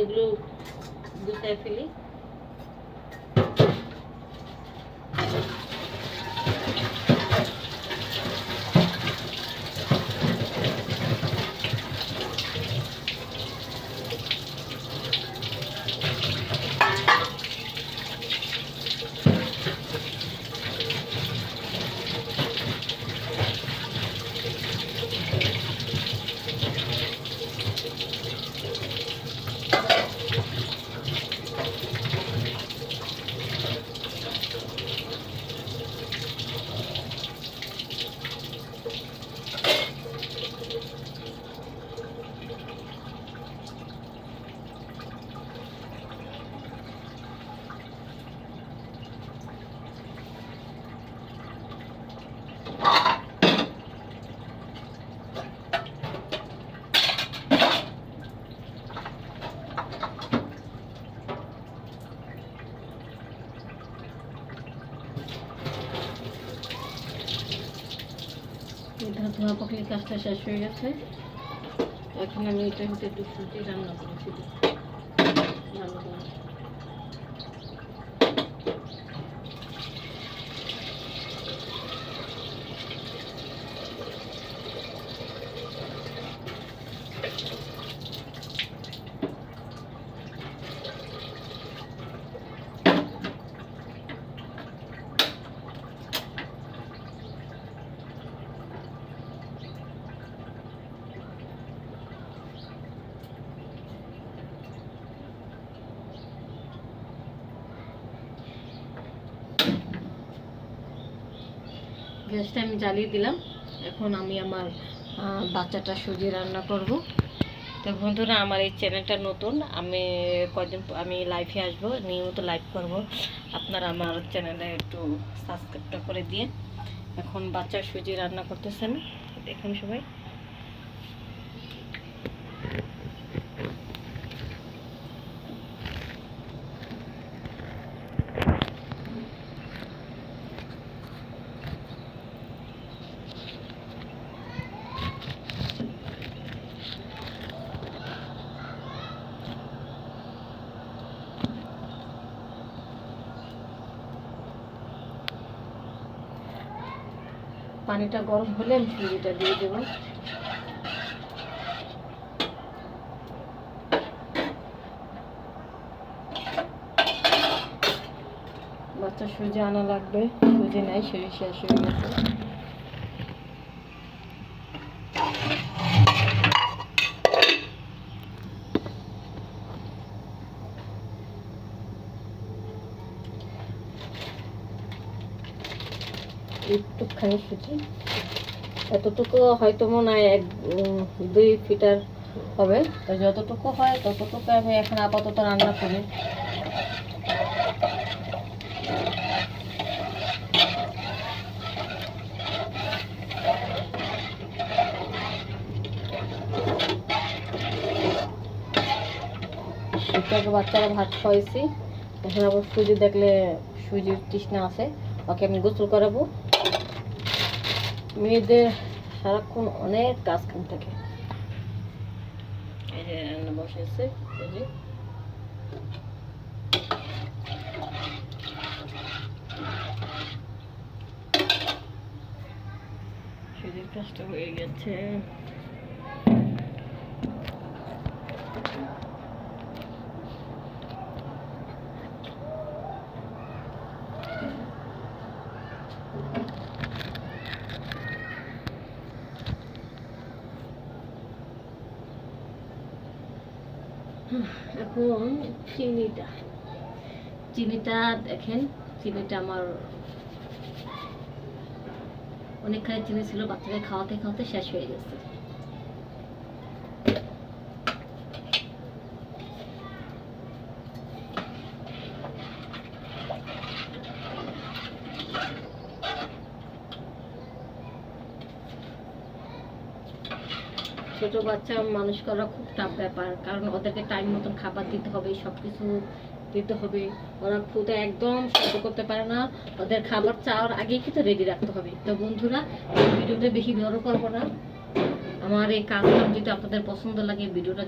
এগুলো গুছায় ফেলি। ধোয়া পাখলির কাজটা শেষ হয়ে গেছে। এখন আমি এটা হতে একটু সুজি রান্না করেছি। ভালো করে গ্যাসটা আমি জ্বালিয়ে দিলাম। এখন আমি আমার বাচ্চাটা সুজি রান্না করব। তো বন্ধুরা, আমার এই চ্যানেলটা নতুন, আমি লাইভে আসবো, নিয়মিত লাইভ করব। আপনারা আমার চ্যানেলে একটু সাবস্ক্রাইবটা করে দিয়ে। এখন বাচ্চার সুজি রান্না করতেছেন, দেখুন সবাই। পানিটা গরম হলে আমি সুজিটা দিয়ে দেবো। বাচ্চা সুজি আনা লাগবে, সুজি নাই, সুজি শেষ হয়ে গেছে। একটুখানি সুজি, এতটুকু হয়তো মনে হয় 1-2 ফিটার হবে। তো যতটুকু হয় ততটুকু আমি এখন আপাতত রান্না করি। একটু বাচ্চারা ভাত খাওয়াইছি, এখন আবার সুজি দেখলে সুজির তৃষ্ণা আছে, ওকে আমি গোসল করাবো। মেয়েদের সারাক্ষণ অনেক কাজ কাম থাকে। এই যে রান্না বসেছে, সুজির কাজটা হয়ে গেছে। এখন চিনিটা দেখেন, চিনিটা আমার অনেকখানি চিনি ছিল, বাচ্চাকে খাওয়াতে খাওয়াতে শেষ হয়ে গেছে। ছোট বাচ্চা মানুষ করা খুব টাফ ব্যাপার, কারণ ওদেরকে টাইম মতন খাবার দিতে হবে, সবকিছু দিতে হবে। ওরা খুদে একদম সহ্য করতে পারে না, ওদের খাবার চাওয়ার আগেই কিন্তু রেডি রাখতে হবে। তো বন্ধুরা, এই ভিডিওটা বেশি বড় করবো না। আমার এই কাজটা যদি আপনাদের পছন্দ লাগে, ভিডিওটা